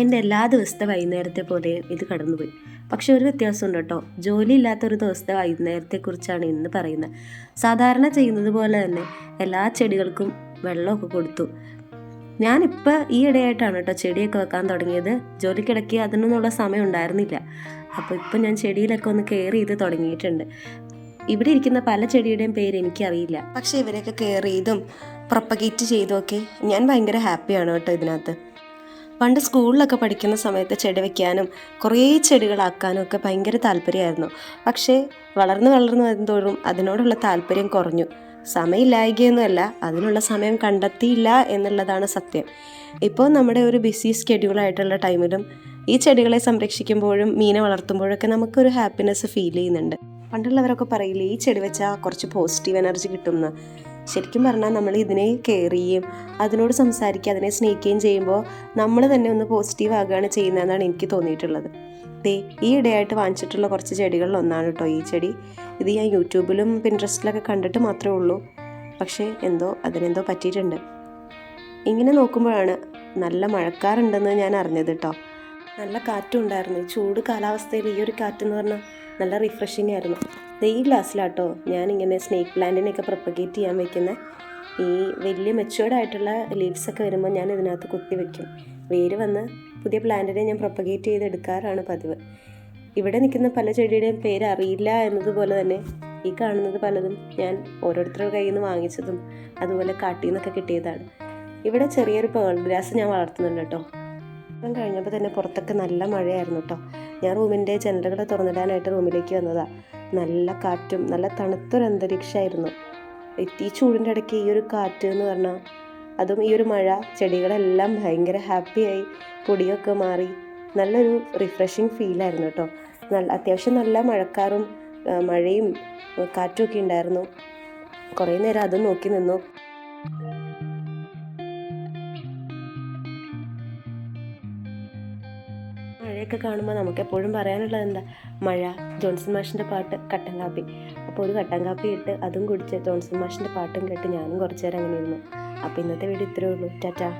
എൻ്റെ എല്ലാ ദിവസത്തെ വൈകുന്നേരത്തെ പോലെയും ഇത് കടന്നുപോയി. പക്ഷെ ഒരു വ്യത്യാസമുണ്ട് കേട്ടോ. ജോലി ഇല്ലാത്തൊരു ദിവസത്തെ വൈകുന്നേരത്തെക്കുറിച്ചാണ് ഇന്ന് പറയുന്നത്. സാധാരണ ചെയ്യുന്നത് പോലെ തന്നെ എല്ലാ ചെടികൾക്കും വെള്ളമൊക്കെ കൊടുത്തു. ഞാനിപ്പോൾ ഈ ഇടയായിട്ടാണ് കേട്ടോ ചെടിയൊക്കെ വെക്കാൻ തുടങ്ങിയത്. ജോലിക്കിടയ്ക്ക് അതിനൊന്നുള്ള സമയം ഉണ്ടായിരുന്നില്ല. അപ്പോൾ ഇപ്പം ഞാൻ ചെടിയിലൊക്കെ ഒന്ന് കെയർ ചെയ്ത് തുടങ്ങിയിട്ടുണ്ട്. ഇവിടെ ഇരിക്കുന്ന പല ചെടിയുടെയും പേര് എനിക്കറിയില്ല. പക്ഷേ ഇവരെയൊക്കെ കെയർ ചെയ്തും പ്രൊപ്പഗേറ്റ് ചെയ്തുമൊക്കെ ഞാൻ ഭയങ്കര ഹാപ്പിയാണ് കേട്ടോ ഇതിനകത്ത്. പണ്ട് സ്കൂളിലൊക്കെ പഠിക്കുന്ന സമയത്ത് ചെടി വയ്ക്കാനും കുറേ ചെടികളാക്കാനും ഒക്കെ ഭയങ്കര താല്പര്യമായിരുന്നു. പക്ഷേ വളർന്നു വരുന്തോറും അതിനോടുള്ള താല്പര്യം കുറഞ്ഞു. സമയമില്ലായ്കയൊന്നുമല്ല, അതിനുള്ള സമയം കണ്ടെത്തിയില്ല എന്നുള്ളതാണ് സത്യം. ഇപ്പോൾ നമ്മുടെ ഒരു ബിസി സ്കെഡ്യൂളായിട്ടുള്ള ടൈമിലും ഈ ചെടികളെ സംരക്ഷിക്കുമ്പോഴും മീനെ വളർത്തുമ്പോഴൊക്കെ നമുക്കൊരു ഹാപ്പിനെസ് ഫീൽ ചെയ്യുന്നുണ്ട്. പണ്ടുള്ളവരൊക്കെ പറയില്ലേ, ഈ ചെടി വെച്ചാൽ കുറച്ച് പോസിറ്റീവ് എനർജി കിട്ടുമെന്ന്. ശരിക്കും പറഞ്ഞാൽ നമ്മൾ ഇതിനെ കെയർ ചെയ്യും, അതിനോട് സംസാരിക്കുക, അതിനെ സ്നേഹിക്കുകയും ചെയ്യുമ്പോൾ നമ്മൾ തന്നെ ഒന്ന് പോസിറ്റീവ് ആകുകയാണ് ചെയ്യുന്നതെന്നാണ് എനിക്ക് തോന്നിയിട്ടുള്ളത്. ഈ ഇടയായിട്ട് വാങ്ങിച്ചിട്ടുള്ള കുറച്ച് ചെടികളിൽ ഒന്നാണ് കേട്ടോ ഈ ചെടി. ഇത് ഞാൻ യൂട്യൂബിലും പിൻട്രസ്റ്റിലൊക്കെ കണ്ടിട്ട് മാത്രമേ ഉള്ളൂ. പക്ഷേ അതിനെന്തോ പറ്റിയിട്ടുണ്ട്. ഇങ്ങനെ നോക്കുമ്പോഴാണ് നല്ല മഴക്കാറുണ്ടെന്ന് ഞാൻ അറിഞ്ഞത് കേട്ടോ. നല്ല കാറ്റും ഉണ്ടായിരുന്നു. ചൂട് കാലാവസ്ഥയിൽ ഈ ഒരു കാറ്റെന്ന് പറഞ്ഞാൽ നല്ല റിഫ്രഷിംഗ് ആയിരുന്നു. ഈ ഗ്ലാസ്സിലാട്ടോ ഞാനിങ്ങനെ സ്നേക്ക് പ്ലാന്റിനെയൊക്കെ പ്രൊപ്പഗേറ്റ് ചെയ്യാൻ വയ്ക്കുന്ന ഈ വലിയ മെച്ചുവേർഡ് ആയിട്ടുള്ള ലീവ്സൊക്കെ വരുമ്പോൾ ഞാൻ ഇതിനകത്ത് കുത്തി വയ്ക്കും. വേര് വന്ന് പുതിയ പ്ലാന്റിനെ ഞാൻ പ്രൊപ്പഗേറ്റ് ചെയ്തെടുക്കാറാണ് പതിവ്. ഇവിടെ നിൽക്കുന്ന പല ചെടിയുടെയും പേര് അറിയില്ല എന്നതുപോലെ തന്നെ ഈ കാണുന്നത് പലതും ഞാൻ ഓരോരുത്തരുടെ കയ്യിൽ നിന്ന് വാങ്ങിച്ചതും അതുപോലെ കാട്ടിൽ നിന്നൊക്കെ കിട്ടിയതാണ്. ഇവിടെ ചെറിയൊരു പേൾ ഗ്രാസ് ഞാൻ വളർത്തുന്നുണ്ട് കേട്ടോ. കഴിഞ്ഞപ്പോൾ തന്നെ പുറത്തൊക്കെ നല്ല മഴയായിരുന്നു കേട്ടോ. ഞാൻ റൂമിൻ്റെ ജനലുകൾ തുറന്നിടാനായിട്ട് റൂമിലേക്ക് വന്നതാണ്. നല്ല കാറ്റും നല്ല തണുത്തൊരു അന്തരീക്ഷമായിരുന്നു. ഈ ചൂടിൻ്റെ ഇടയ്ക്ക് ഈ ഒരു കാറ്റ് എന്ന് പറഞ്ഞാൽ, അതും ഈ ഒരു മഴ, ചെടികളെല്ലാം ഭയങ്കര ഹാപ്പിയായി, പൊടിയൊക്കെ മാറി നല്ലൊരു റിഫ്രഷിങ് ഫീലായിരുന്നു കേട്ടോ. അത്യാവശ്യം നല്ല മഴക്കാറും മഴയും കാറ്റും ഒക്കെ ഉണ്ടായിരുന്നു. കുറേ നേരം അതും നോക്കി നിന്നു. മഴയൊക്കെ കാണുമ്പോൾ നമുക്കെപ്പോഴും പറയാനുള്ളത് എന്താ, മഴ, ജോൺസൺ മാഷിൻ്റെ പാട്ട്, കട്ടൻ കാപ്പി. അപ്പോൾ ഒരു കട്ടൻ കാപ്പി ഇട്ട് അതും കുടിച്ച് ജോൺസൺ മാഷിൻ്റെ പാട്ടും കേട്ട് ഞാനും കുറച്ച് നേരം അങ്ങനെ ഇരുന്നു. അപ്പോൾ ഇന്നത്തെ വീഡിയോ ഇത്രയേ ഉള്ളൂ. ടാറ്റാ.